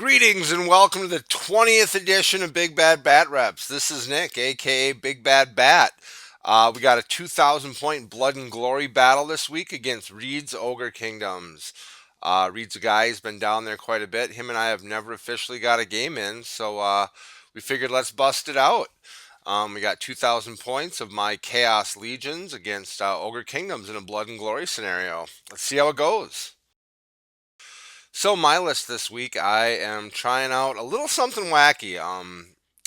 Greetings and welcome to the 20th edition of Big Bad Bat Reps. This is Nick, aka Big Bad Bat. We got a 2,000 point Blood and Glory battle this week against Reed's Ogre Kingdoms. Reed's a guy, he's been down there quite a bit. Him and I have never officially got a game in, so we figured let's bust it out. We got 2,000 points of my Chaos Legions against Ogre Kingdoms in a Blood and Glory scenario. Let's see how it goes. So my list this week, I am trying out a little something wacky.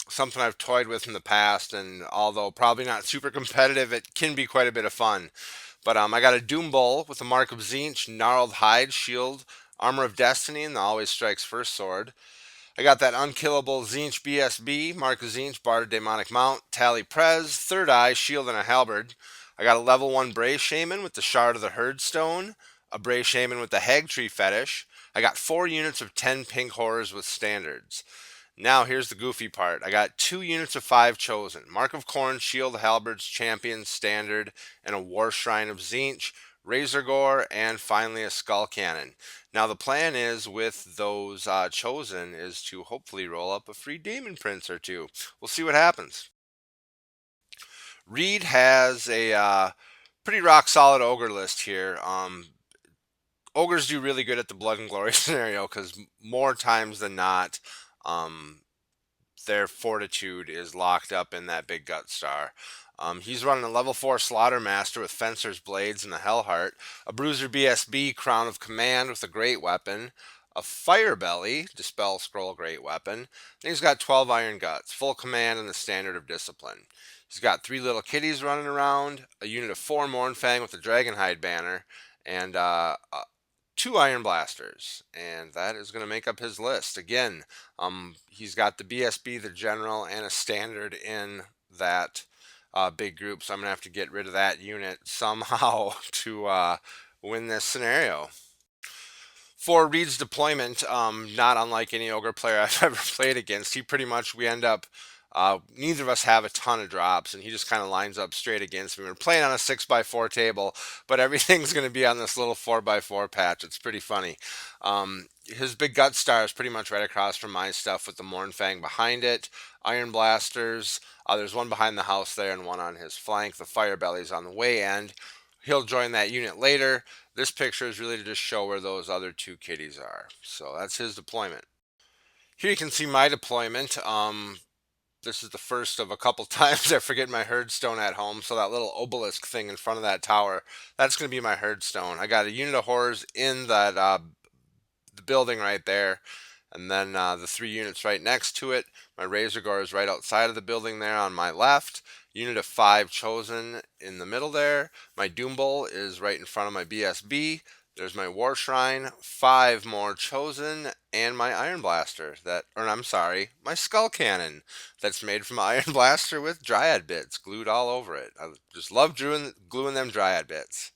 Something I've toyed with in the past, and although probably not super competitive, it can be quite a bit of fun. But I got a Doom Bull with the Mark of Tzeentch, Gnarled Hide, Shield, Armor of Destiny, and the Always Strikes First Sword. I got that unkillable Tzeentch BSB, Mark of Tzeentch, Bard of Demonic Mount, Tally Prez, Third Eye, Shield, and a Halberd. I got a level 1 Bray Shaman with the Shard of the Herd Stone, a Bray Shaman with the Hag Tree Fetish. I got 4 units of 10 Pink Horrors with Standards. Now here's the goofy part. I got 2 units of 5 chosen. Mark of Corn, Shield, Halberds, Champion, Standard, and a War Shrine of Tzeentch, Razor Gore, and finally a Skull Cannon. Now the plan is with those chosen is to hopefully roll up a free Demon Prince or two. We'll see what happens. Reed has a pretty rock solid ogre list here. Ogres do really good at the Blood and Glory scenario because more times than not, um, their fortitude is locked up in that big gut star. He's running a level 4 Slaughter Master with Fencer's Blades and the Hellheart, a Bruiser BSB Crown of Command with a Great Weapon, a Fire Belly Dispel Scroll Great Weapon, and he's got 12 Iron Guts, full command, and the Standard of Discipline. He's got 3 little kitties running around, a unit of 4 Mournfang with the Dragonhide banner, and 2 Iron Blasters, and that is going to make up his list. Again, he's got the BSB, the General, and a Standard in that big group, so I'm going to have to get rid of that unit somehow to win this scenario. For Reed's deployment, not unlike any Ogre player I've ever played against, he pretty much, we end up, neither of us have a ton of drops, and he just kind of lines up straight against me. We're playing on a 6x4 table, but everything's going to be on this little 4x4 patch. It's pretty funny. His big gut star is pretty much right across from my stuff with the Mournfang behind it. Iron Blasters, there's one behind the house there and one on his flank. The Fire Belly's on the way end. He'll join that unit later. This picture is really to just show where those other 2 kitties are. So that's his deployment. Here you can see my deployment. This is the first of a couple times I forget my herdstone at home. So that little obelisk thing in front of that tower, that's going to be my herdstone. I got a unit of horrors in that the building right there. And then the 3 units right next to it. My Razor Gore is right outside of the building there on my left. Unit of 5 chosen in the middle there. My Doom Bull is right in front of my BSB. There's my War Shrine, 5 more chosen, and my Iron Blaster my Skull Cannon that's made from Iron Blaster with Dryad bits glued all over it. I just love gluing them Dryad bits.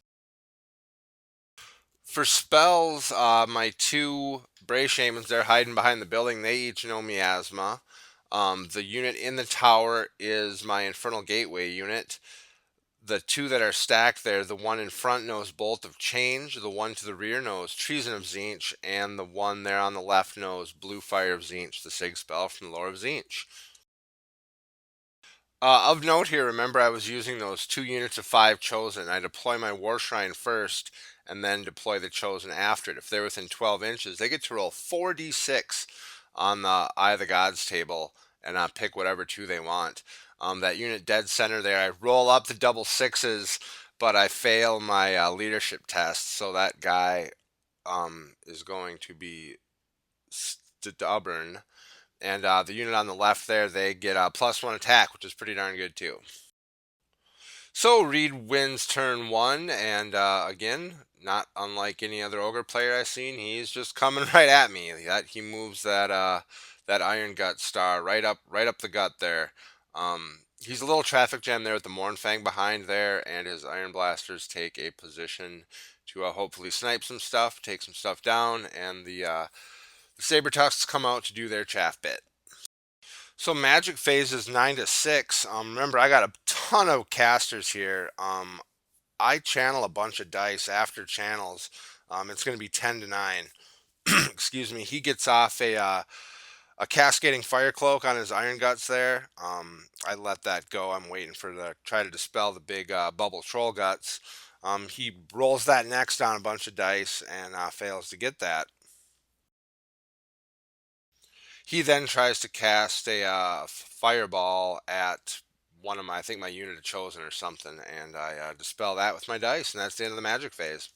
For spells, my 2 Bray Shamans, they're hiding behind the building. They each know Miasma. The unit in the tower is my Infernal Gateway unit. The 2 that are stacked there, the one in front knows Bolt of Change, the one to the rear knows Treason of Tzeentch, and the one there on the left knows Blue Fire of Tzeentch, the Sig spell from the lore of Tzeentch. Of note here, remember I was using those 2 units of 5 chosen. I deploy my War Shrine first, and then deploy the chosen after it. If they're within 12 inches, they get to roll 4d6 on the Eye of the Gods table, and pick whatever 2 they want. That unit dead center there, I roll up the double 6s, but I fail my leadership test, so that guy is going to be stubborn. And the unit on the left there, they get a +1 attack, which is pretty darn good too. So Reed wins turn 1, and again, not unlike any other Ogre player I've seen, he's just coming right at me. He moves that Iron Gut star right up the gut there. He's a little traffic jam there with the Mournfang behind there, and his Iron Blasters take a position to hopefully snipe some stuff, take some stuff down, and the Saber Tusks come out to do their chaff bit. So magic phase is 9 to 6. Remember, I got a ton of casters here. I channel a bunch of dice after channels. It's going to be 10 to 9. excuse me, he gets off a cascading fire cloak on his iron guts there. I let that go. I'm waiting for the try to dispel the big bubble troll guts. He rolls that next on a bunch of dice and fails to get that. He then tries to cast a fireball at one of my, I think my unit of chosen or something, and I dispel that with my dice, and that's the end of the magic phase.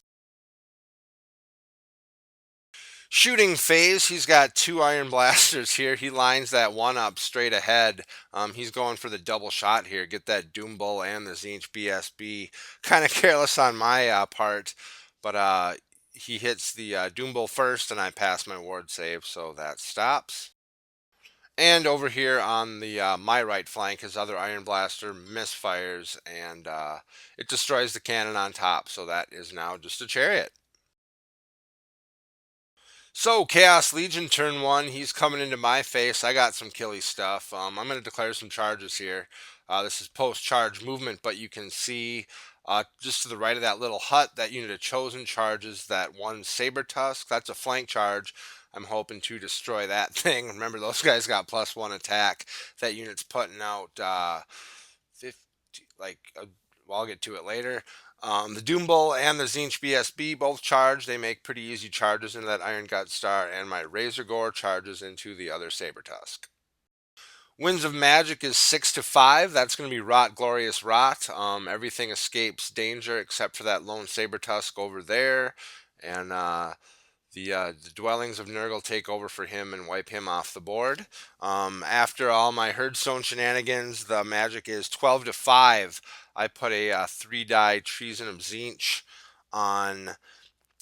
Shooting phase, he's got two iron blasters here. He lines that one up straight ahead. He's going for the double shot here. Get that Doom Bull and the Zinch BSB. Kind of careless on my part, but he hits the Doom Bull first, and I pass my ward save, so that stops. And over here on the my right flank, his other Iron Blaster misfires, and it destroys the cannon on top. So that is now just a chariot. So Chaos Legion turn one, he's coming into my face. I got some killy stuff. I'm going to declare some charges here. This is post-charge movement, but you can see just to the right of that little hut, that unit of chosen charges that one saber tusk. That's a flank charge. I'm hoping to destroy that thing. Remember, those guys got +1 attack. That unit's putting out 50, like, well, I'll get to it later. The Doom Bull and the Zinch BSB both charge. They make pretty easy charges into that Iron Gut Star, and my Razor Gore charges into the other Saber Tusk. Winds of Magic is 6 to 5. That's going to be Rot, Glorious Rot. Everything escapes danger except for that lone Saber Tusk over there, and the Dwellings of Nurgle take over for him and wipe him off the board. After all my Herdstone shenanigans, the magic is 12 to 5. I put a 3-die Treason of Zinch on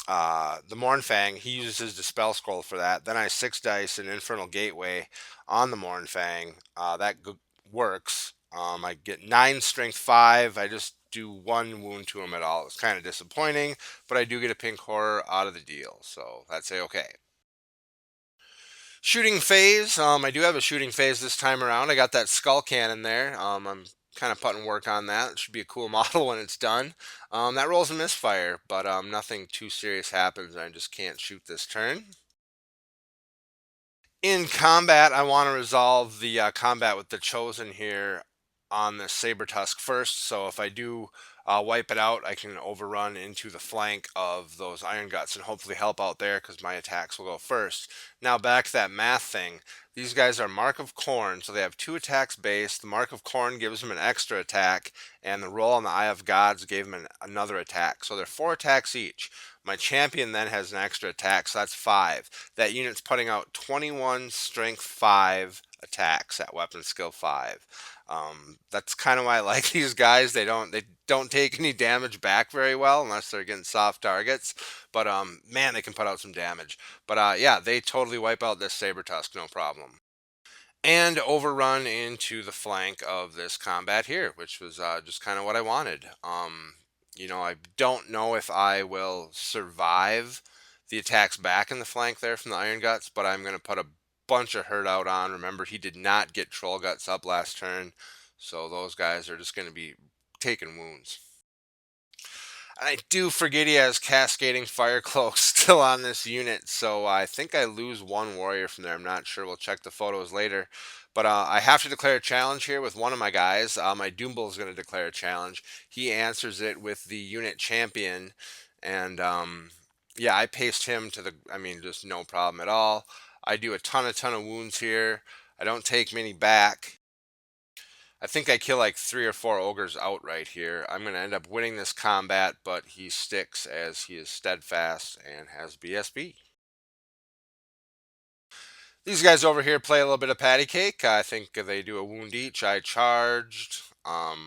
the Mournfang. He uses his Dispel Scroll for that. Then I 6 dice an Infernal Gateway on the Mournfang. Works. I get 9 Strength 5. I just do 1 wound to him at all. It's kind of disappointing, but I do get a Pink Horror out of the deal, so that's a-okay. Shooting phase. I do have a shooting phase this time around. I got that Skull Cannon there. I'm kind of putting work on that. It should be a cool model when it's done. That rolls a misfire, but nothing too serious happens. I just can't shoot this turn. In combat, I want to resolve the combat with the Chosen here on the Saber Tusk first. So if I do wipe it out, I can overrun into the flank of those Iron Guts and hopefully help out there because my attacks will go first. Now back to that math thing. These guys are Mark of Corn, so they have 2 attacks base. The Mark of Corn gives them an extra attack, and the roll on the Eye of Gods gave them another attack. So they're 4 attacks each. My champion then has an extra attack, so that's 5. That unit's putting out 21 strength 5 attacks at weapon skill 5. That's kind of why I like these guys. They don't take any damage back very well unless they're getting soft targets. But man, they can put out some damage. But yeah, they totally wipe out this Saber Tusk, no problem. And overrun into the flank of this combat here, which was just kind of what I wanted. I don't know if I will survive the attacks back in the flank there from the Iron Guts, but I'm going to put a bunch of hurt out on. Remember, he did not get Troll Guts up last turn, so those guys are just going to be taking wounds. And I do forget he has Cascading Fire Cloak still on this unit, so I think I lose 1 warrior from there. I'm not sure. We'll check the photos later. But I have to declare a challenge here with one of my guys. My Doom Bull is going to declare a challenge. He answers it with the unit champion, and yeah, I paste him to just no problem at all. I do a ton of wounds here. I don't take many back. I think I kill like 3 or 4 ogres outright here. I'm going to end up winning this combat, but he sticks as he is steadfast and has BSB. These guys over here play a little bit of patty cake. I think they do a wound each. I charged. I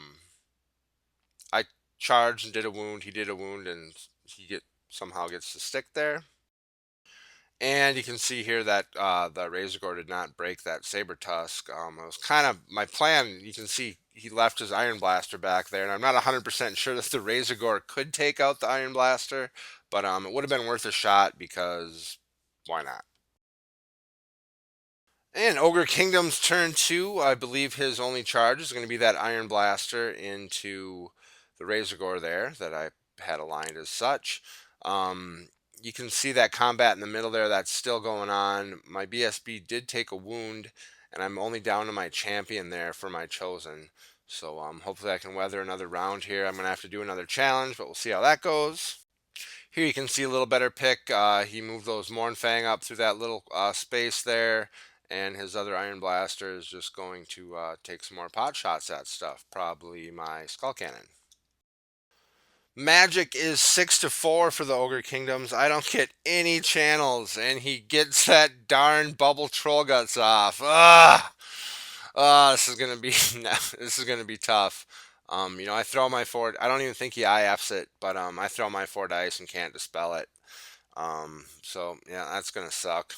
charged and did a wound. He did a wound, and somehow gets to stick there. And you can see here that the Razor Gore did not break that Saber Tusk. It was kind of my plan. You can see he left his Iron Blaster back there, and I'm not 100% sure that the Razor Gore could take out the Iron Blaster, but it would have been worth a shot because why not? And Ogre Kingdom's turn 2, I believe his only charge is going to be that Iron Blaster into the Razor Gore there that I had aligned as such. You can see that combat in the middle there that's still going on. My BSB did take a wound, and I'm only down to my champion there for my chosen. So hopefully I can weather another round here. I'm going to have to do another challenge, but we'll see how that goes. Here you can see a little better pick. He moved those Mornfang up through that little space there, and his other Iron Blaster is just going to take some more pot shots at stuff, probably my Skull Cannon. Magic is 6-4 for the Ogre Kingdoms. I don't get any channels, and he gets that darn bubble troll guts off. Ah, this is gonna be this is gonna be tough. I throw my four. I don't even think he IFs it, but I throw my 4 dice and can't dispel it. So yeah, that's gonna suck.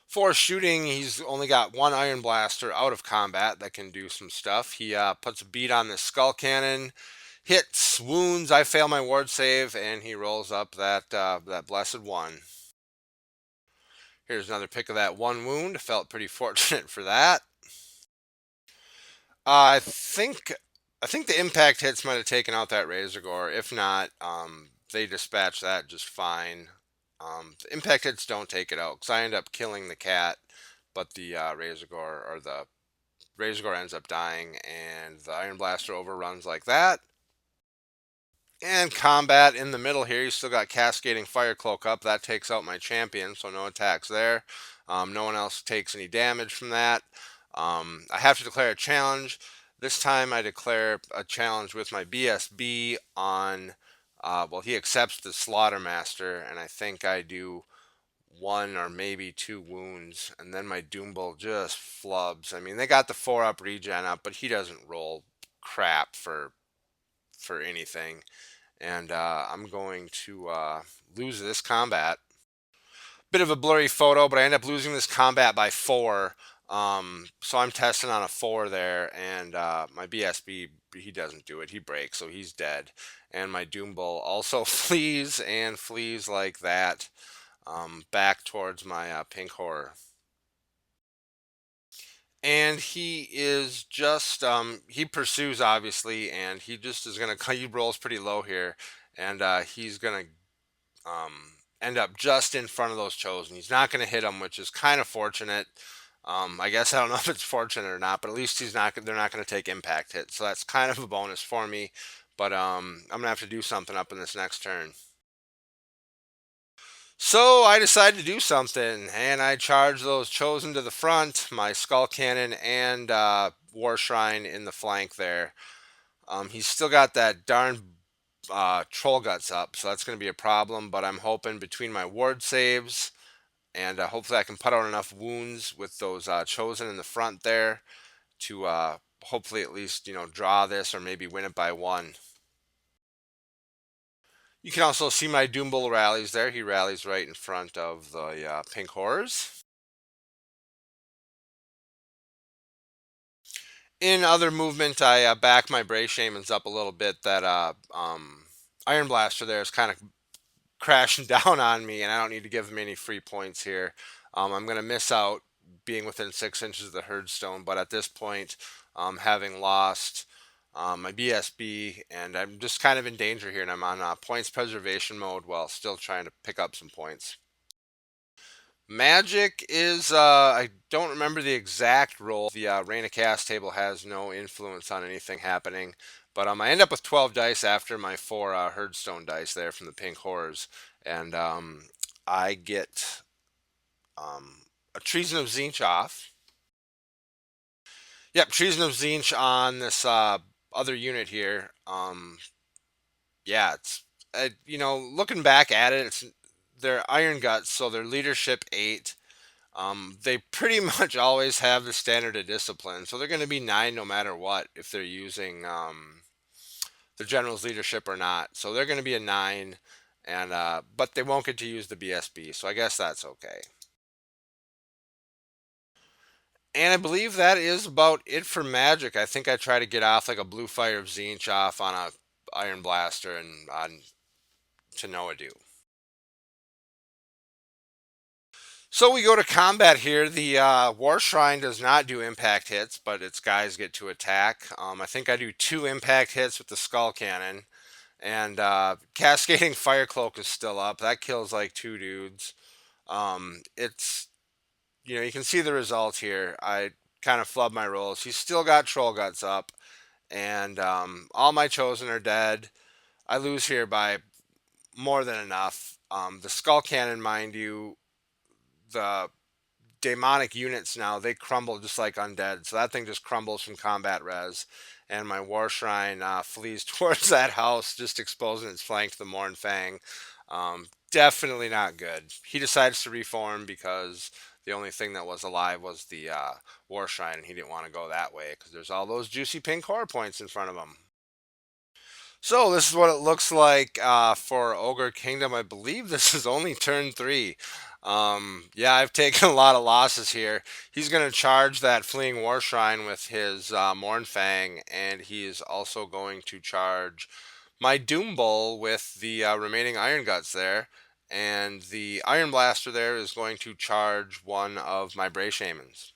For shooting, he's only got one Iron Blaster out of combat that can do some stuff. He puts a beat on the Skull Cannon, hits, wounds. I fail my ward save, and he rolls up that blessed one. Here's another pick of that one wound. Felt pretty fortunate for that. I think the impact hits might have taken out that Razor Gore. If not, they dispatch that just fine. The impact hits don't take it out because I end up killing the cat, but the Razor Gore ends up dying, and the Iron Blaster overruns like that. And combat in the middle here, you still got Cascading Fire Cloak up. That takes out my champion, so no attacks there. No one else takes any damage from that. I have to declare a challenge. This time I declare a challenge with my BSB on, well, he accepts the Slaughter Master, and I think I do 1 or maybe 2 wounds, and then my Doombull just flubs. I mean, they got the 4-up regen up, but he doesn't roll crap for anything. And I'm going to lose this combat. Bit of a blurry photo, but I end up losing this combat by 4. So I'm testing on a 4 there, and my BSB, he doesn't do it. He breaks, so he's dead. And my Doombull also flees like that, back towards my pink horror. And he is just he pursues obviously, and he just is gonna he rolls pretty low here, and he's gonna end up just in front of those chosen. He's not gonna hit them, which is kind of fortunate. I guess I don't know if it's fortunate or not, but at least he's not. They're not gonna take impact hits, so that's kind of a bonus for me. But I'm gonna have to do something up in this next turn. So I decided to do something, and I charged those chosen to the front, my Skull Cannon and War Shrine in the flank there. He's still got that darn Troll Guts up, so that's going to be a problem, but I'm hoping between my ward saves and hopefully I can put out enough wounds with those chosen in the front there to hopefully at least, draw this or maybe win it by 1. You can also see my Doombull rallies there. He rallies right in front of the pink horrors. In other movement, I back my Bray Shamans up a little bit. That Iron Blaster there is kind of crashing down on me, and I don't need to give him any free points here. I'm going to miss out being within 6 inches of the Herdstone, but at this point, having lost my BSB, and I'm just kind of in danger here, and I'm on points preservation mode while still trying to pick up some points. Magic is, I don't remember the exact role. The Rain of Chaos table has no influence on anything happening, but I end up with 12 dice after my 4 Herdstone dice there from the Pink Horrors, and I get a Treason of Tzeentch off. Yep, Treason of Tzeentch on this other unit here. Yeah, it's looking back at it, they're Iron Guts, so they're leadership 8. They pretty much always have the standard of discipline, so they're going to be 9 no matter what if they're using the general's leadership or not. So they're going to be a 9, and but they won't get to use the BSB, so I guess that's okay. And I believe that is about it for Magic. I think I try to get off like a Blue Fire of Tzeentch off on a Iron Blaster and on to no ado. So we go to combat here. The War Shrine does not do impact hits, but its guys get to attack. I think I do 2 impact hits with the Skull Cannon, And Cascading Fire Cloak is still up. That kills like two dudes. It's you can see the result here. I kind of flubbed my rolls. He's still got Troll Guts up, and all my chosen are dead. I lose here by more than enough. The Skull Cannon, mind you, the demonic units now, they crumble just like undead. So that thing just crumbles from combat res. And my War Shrine flees towards that house, just exposing its flank to the Morn Fang. Definitely not good. He decides to reform because the only thing that was alive was the War Shrine, and he didn't want to go that way because there's all those juicy pink core points in front of him. So this is what it looks like for Ogre Kingdom. I believe this is only turn three. Yeah, I've taken a lot of losses here. He's going to charge that Fleeing War Shrine with his Mornfang, and he is also going to charge my Doom Bull with the remaining Iron Guts there. And the Iron Blaster there is going to charge one of my Bray Shamans.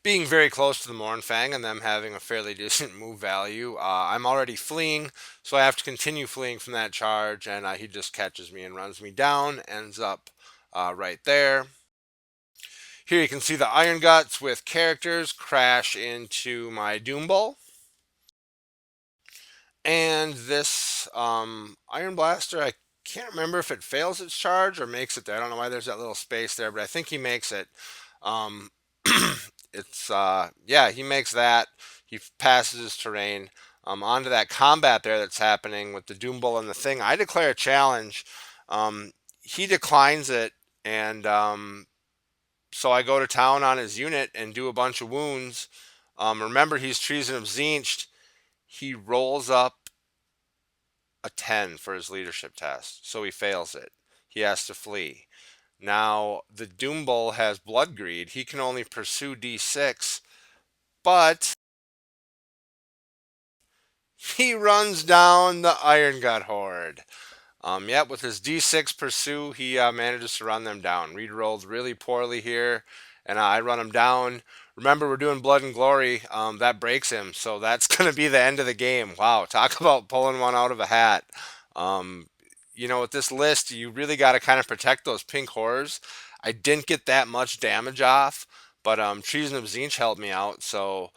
Being very close to the Mornfang and them having a fairly decent move value, I'm already fleeing, so I have to continue fleeing from that charge, and he just catches me and runs me down, ends up right there. Here you can see the Iron Guts with characters crash into my Doom Bull. And this Iron Blaster, I can't remember if it fails its charge or makes it there. I don't know why there's that little space there, but I think he makes it. Um, yeah, he makes that. He passes his terrain onto that combat there that's happening with the Doom Bull and the thing. I declare a challenge. He declines it, and so I go to town on his unit and do a bunch of wounds. Remember, he's Treason of Zincht. He rolls up a 10 for his leadership test, so he fails it. He has to flee. Now, the Doom Bull has Blood Greed. He can only pursue D6, but he runs down the Iron Gut Horde. Yep, with his D6 pursue, he manages to run them down. Reed rolled really poorly here, and I run him down. Remember, we're doing Blood and Glory. That breaks him, so that's going to be the end of the game. Wow, talk about pulling one out of a hat. Um, with this list, you really got to kind of protect those pink horrors. I didn't get that much damage off, but Treason of Zinch helped me out, so